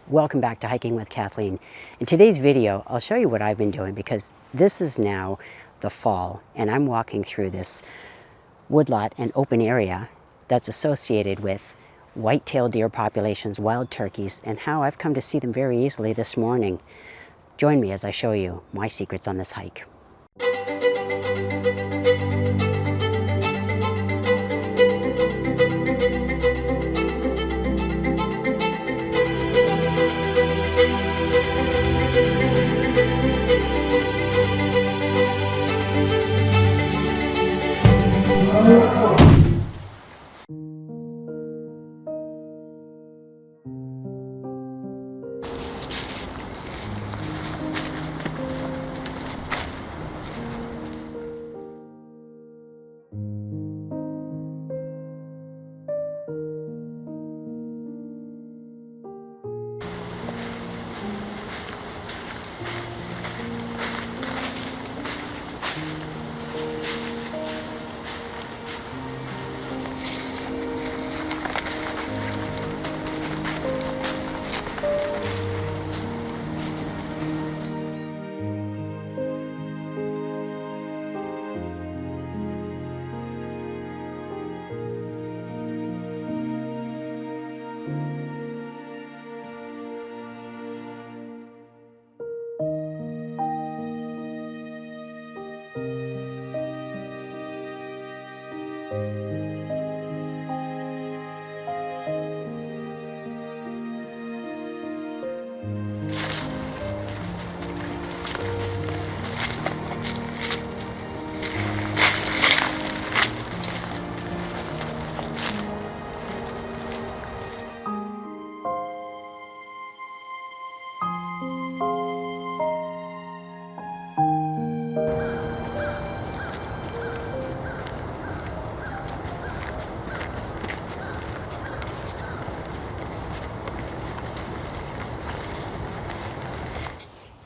Welcome back to Hiking with Kathleen. In today's video, I'll show you what I've been doing because this is now the fall and I'm walking through this woodlot and open area that's associated with white-tailed deer populations, wild turkeys, and how I've come to see them very easily this morning. Join me as I show you my secrets on this hike.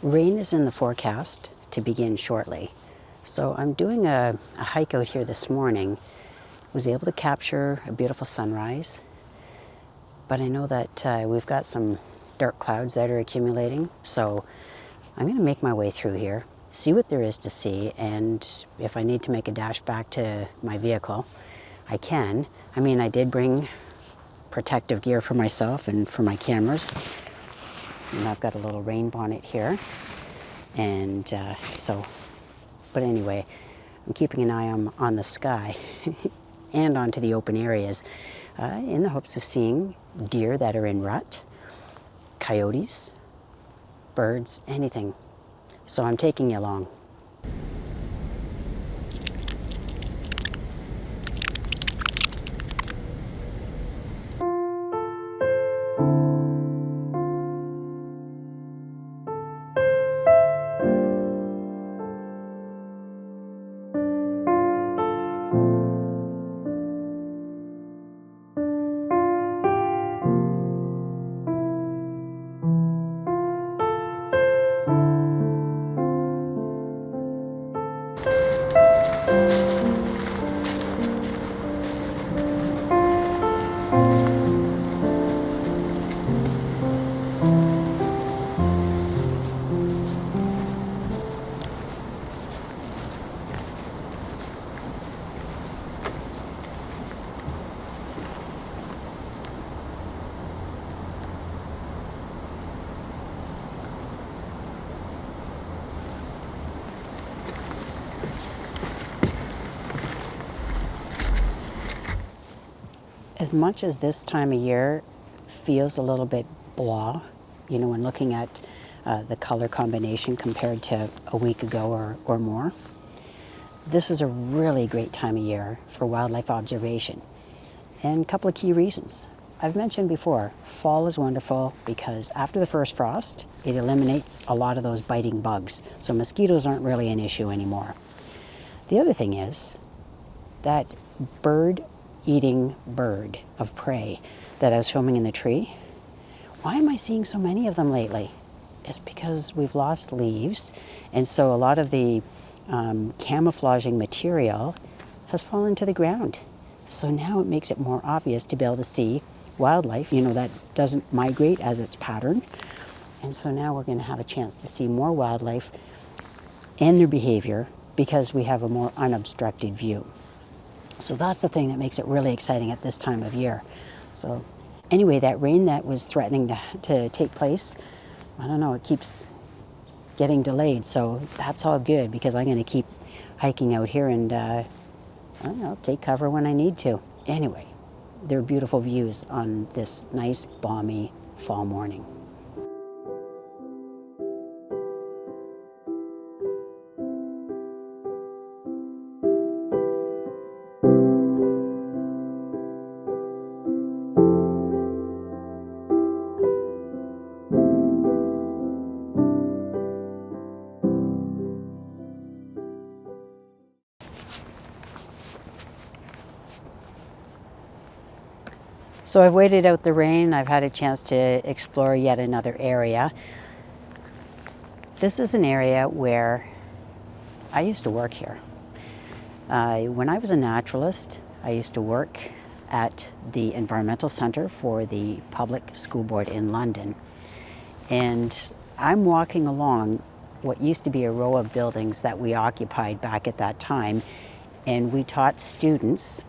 Rain is in the forecast to begin shortly. So I'm doing a hike out here this morning. Was able to capture a beautiful sunrise, but I know that we've got some dark clouds that are accumulating. So I'm going to make my way through here, see what there is to see, and if I need to make a dash back to my vehicle, I can. I mean, I did bring protective gear for myself and for my cameras. And I've got a little rain bonnet here. And but anyway, I'm keeping an eye on the sky and onto the open areas in the hopes of seeing deer that are in rut, coyotes, birds, anything. So I'm taking you along. As much as this time of year feels a little bit blah, you know, when looking at the color combination compared to a week ago or more, this is a really great time of year for wildlife observation. And a couple of key reasons. I've mentioned before, fall is wonderful because after the first frost, it eliminates a lot of those biting bugs. So mosquitoes aren't really an issue anymore. The other thing is that eating bird of prey that I was filming in the tree. Why am I seeing so many of them lately? It's because we've lost leaves, and so a lot of the camouflaging material has fallen to the ground. So now it makes it more obvious to be able to see wildlife, that doesn't migrate as its pattern. And so now we're going to have a chance to see more wildlife and their behavior because we have a more unobstructed view. So that's the thing that makes it really exciting at this time of year. So anyway, that rain that was threatening to take place, I don't know, it keeps getting delayed. So that's all good because I'm going to keep hiking out here and I don't know, take cover when I need to. Anyway, there are beautiful views on this nice, balmy fall morning. So I've waited out the rain. I've had a chance to explore yet another area. This is an area where I used to work here. When I was a naturalist, I used to work at the Environmental Centre for the Public School Board in London. And I'm walking along what used to be a row of buildings that we occupied back at that time. And we taught students,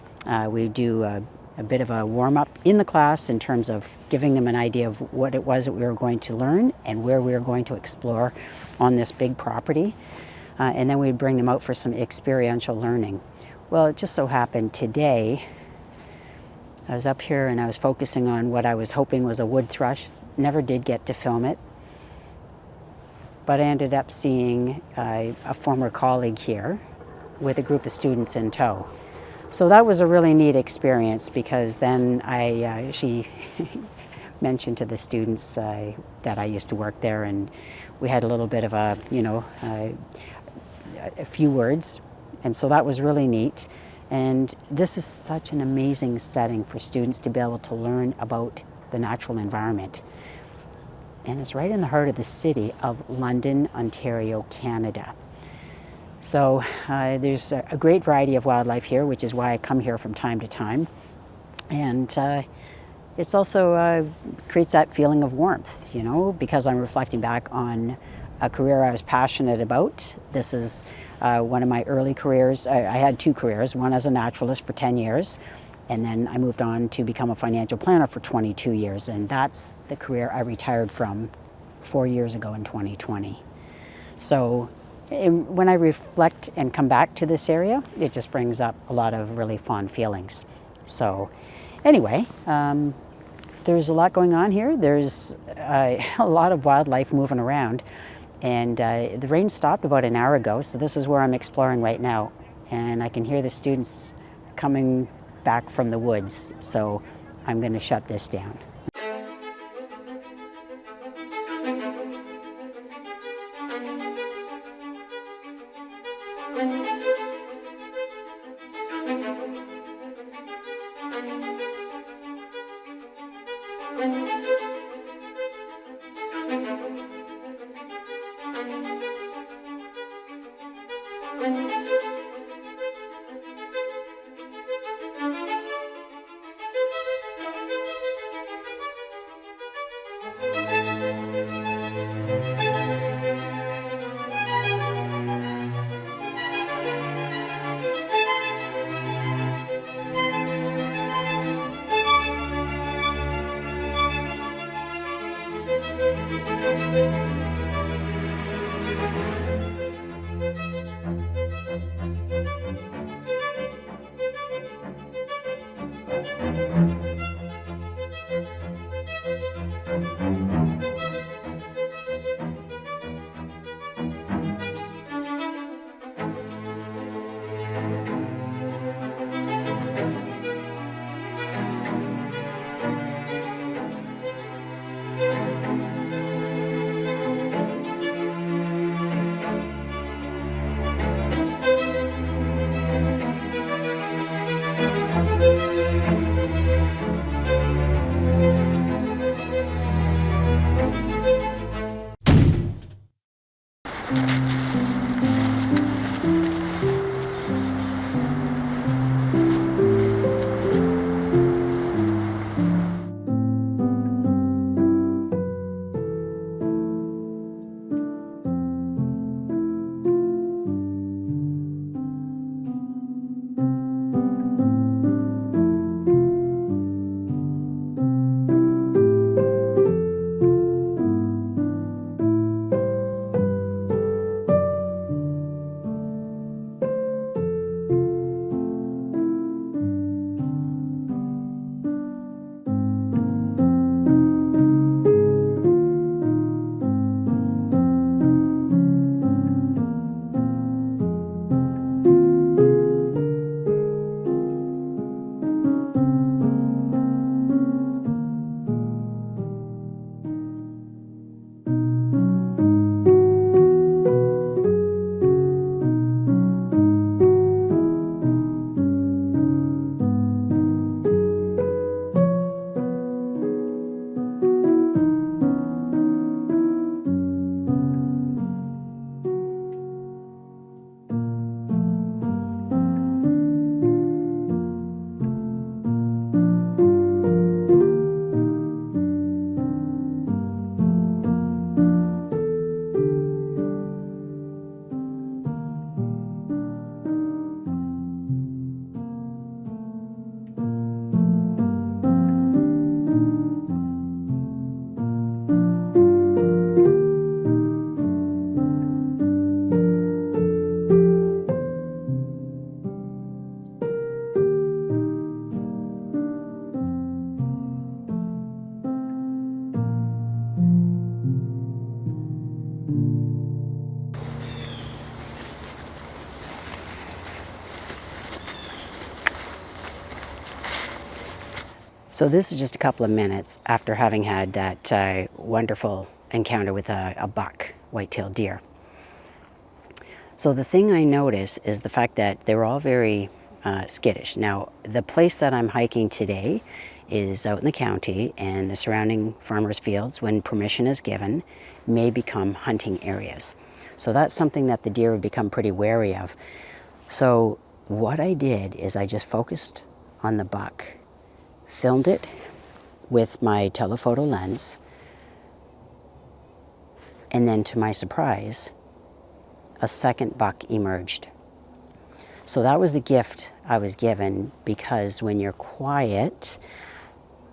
we do a bit of a warm-up in the class in terms of giving them an idea of what it was that we were going to learn and where we were going to explore on this big property. And then we'd bring them out for some experiential learning. Well, it just so happened today, I was up here and I was focusing on what I was hoping was a wood thrush. Never did get to film it. But I ended up seeing a former colleague here with a group of students in tow. So that was a really neat experience because then she mentioned to the students that I used to work there, and we had a little bit of a few words, and so that was really neat. And this is such an amazing setting for students to be able to learn about the natural environment. And it's right in the heart of the city of London, Ontario, Canada. So there's a great variety of wildlife here, which is why I come here from time to time. And it's also creates that feeling of warmth, because I'm reflecting back on a career I was passionate about. This is one of my early careers. I had two careers, one as a naturalist for 10 years, and then I moved on to become a financial planner for 22 years. And that's the career I retired from 4 years ago in 2020. So when I reflect and come back to this area, it just brings up a lot of really fond feelings. So anyway, there's a lot going on here. There's a lot of wildlife moving around. And the rain stopped about an hour ago, so this is where I'm exploring right now. And I can hear the students coming back from the woods, so I'm going to shut this down. So this is just a couple of minutes after having had that wonderful encounter with a buck white-tailed deer. So the thing I notice is the fact that they're all very skittish. Now, the place that I'm hiking today is out in the county, and the surrounding farmers' fields, when permission is given, may become hunting areas. So that's something that the deer have become pretty wary of. So what I did is I just focused on the buck, filmed it with my telephoto lens, and then to my surprise, a second buck emerged. So that was the gift I was given, because when you're quiet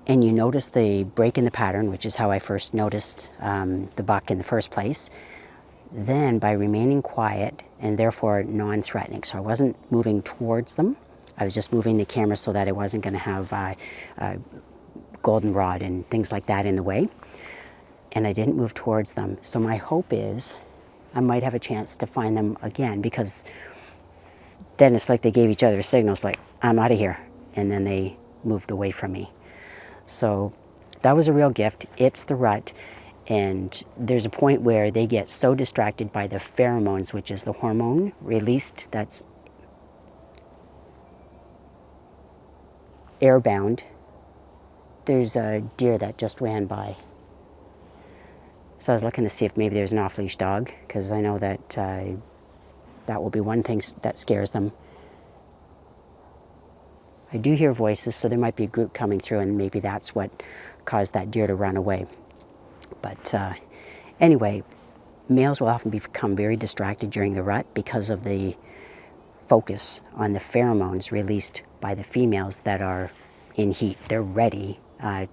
and you notice the break in the pattern, which is how I first noticed the buck in the first place, then by remaining quiet and therefore non-threatening, so I wasn't moving towards them, I was just moving the camera so that I wasn't going to have goldenrod and things like that in the way, and I didn't move towards them. So my hope is I might have a chance to find them again, because then it's like they gave each other signals like, I'm out of here, and then they moved away from me. So that was a real gift. It's the rut, and there's a point where they get so distracted by the pheromones, which is the hormone released that's airbound. There's a deer that just ran by. So I was looking to see if maybe there's an off-leash dog, because I know that that will be one thing that scares them. I do hear voices, so there might be a group coming through, and maybe that's what caused that deer to run away. But anyway, males will often become very distracted during the rut because of the focus on the pheromones released by the females that are in heat. They're ready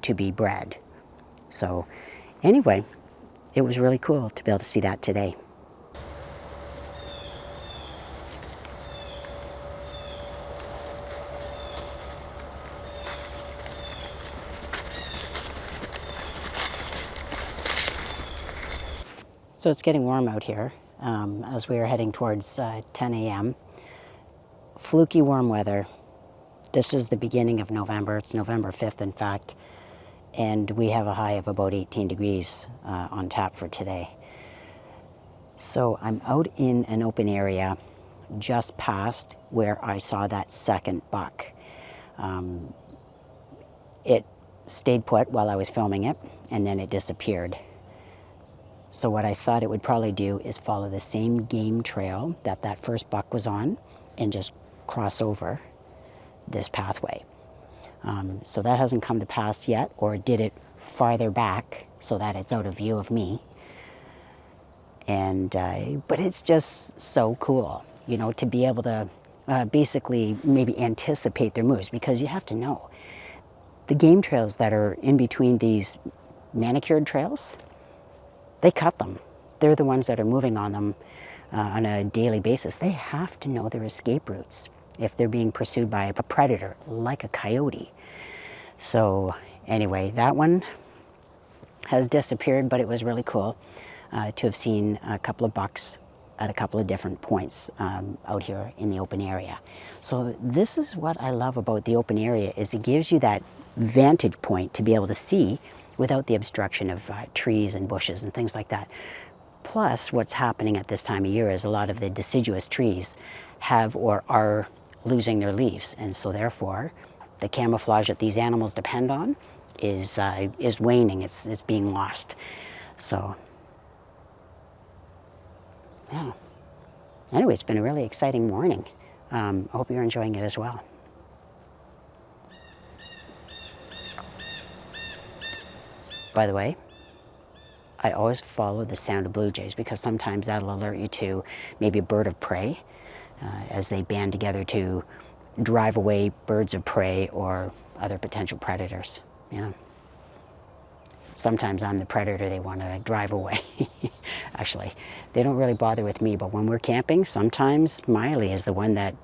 to be bred. So anyway, it was really cool to be able to see that today. So it's getting warm out here as we are heading towards 10 a.m. Fluky warm weather. This is the beginning of November. It's November 5th, in fact. And we have a high of about 18 degrees on tap for today. So I'm out in an open area just past where I saw that second buck. It stayed put while I was filming it, and then it disappeared. So what I thought it would probably do is follow the same game trail that that first buck was on and just cross over this pathway. So that hasn't come to pass yet, or did it farther back so that it's out of view of me. And but it's just so cool, you know, to be able to basically maybe anticipate their moves, because you have to know the game trails that are in between these manicured trails, they cut them. They're the ones that are moving on them on a daily basis. They have to know their escape routes if they're being pursued by a predator like a coyote. So anyway, that one has disappeared, but it was really cool to have seen a couple of bucks at a couple of different points out here in the open area. So this is what I love about the open area, is it gives you that vantage point to be able to see without the obstruction of trees and bushes and things like that. Plus, what's happening at this time of year is a lot of the deciduous trees have or are losing their leaves, and so therefore the camouflage that these animals depend on is waning, it's being lost. So yeah, anyway, it's been a really exciting morning. I hope you're enjoying it as well. By the way, I always follow the sound of blue jays, because sometimes that'll alert you to maybe a bird of prey as they band together to drive away birds of prey or other potential predators. Yeah. Sometimes I'm the predator they want to drive away. Actually, they don't really bother with me, but when we're camping, sometimes Miley is the one that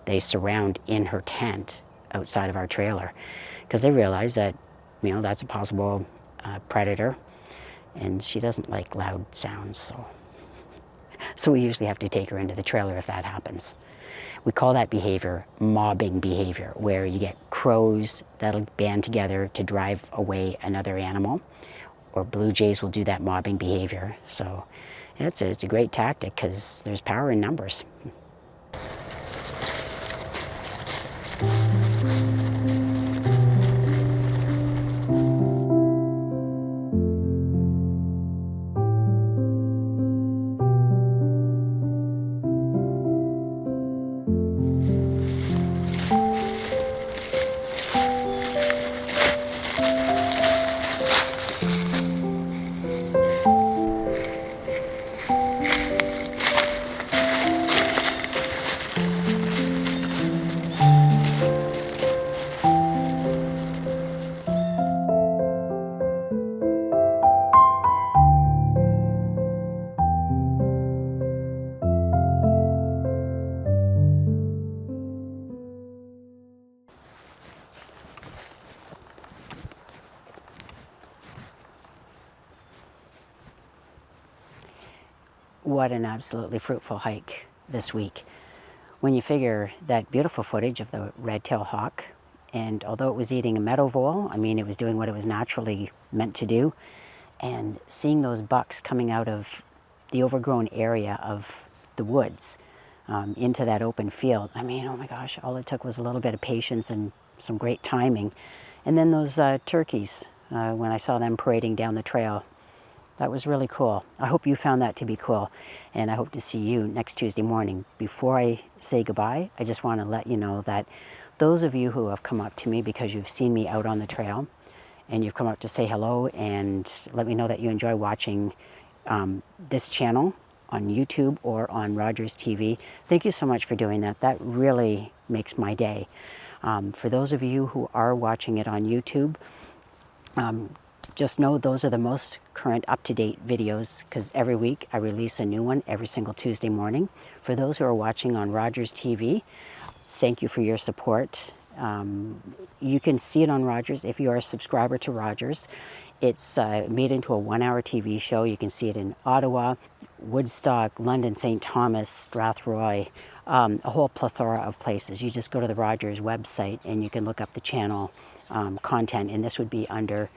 they surround in her tent outside of our trailer, because they realize that, you know, that's a possible predator, and she doesn't like loud sounds, so So we usually have to take her into the trailer if that happens. We call that behavior mobbing behavior, where you get crows that'll band together to drive away another animal, or blue jays will do that mobbing behavior. So it's a great tactic because there's power in numbers. What an absolutely fruitful hike this week. When you figure that beautiful footage of the red-tailed hawk, and although it was eating a meadow vole, I mean, it was doing what it was naturally meant to do, and seeing those bucks coming out of the overgrown area of the woods into that open field, I mean, oh my gosh, all it took was a little bit of patience and some great timing. And then those turkeys, when I saw them parading down the trail, that was really cool. I hope you found that to be cool, and I hope to see you next Tuesday morning. Before I say goodbye, I just want to let you know that those of you who have come up to me because you've seen me out on the trail, and you've come up to say hello and let me know that you enjoy watching this channel on YouTube or on Rogers TV, thank you so much for doing that. That really makes my day. For those of you who are watching it on YouTube, just know those are the most current up-to-date videos, because every week I release a new one every single Tuesday morning. For those who are watching on Rogers TV, thank you for your support. You can see it on Rogers if you are a subscriber to Rogers. It's made into a 1-hour TV show. You can see it in Ottawa, Woodstock, London, St. Thomas, Strathroy, a whole plethora of places. You just go to the Rogers website and you can look up the channel content, and this would be under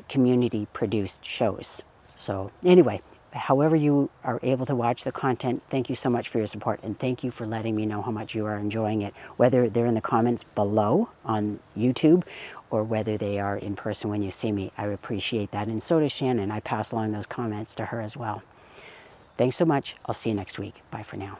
community produced shows. So anyway, however you are able to watch the content, thank you so much for your support, and thank you for letting me know how much you are enjoying it, whether they're in the comments below on YouTube or whether they are in person when you see me. I appreciate that, and so does Shannon. I pass along those comments to her as well. Thanks so much. I'll see you next week. Bye for now.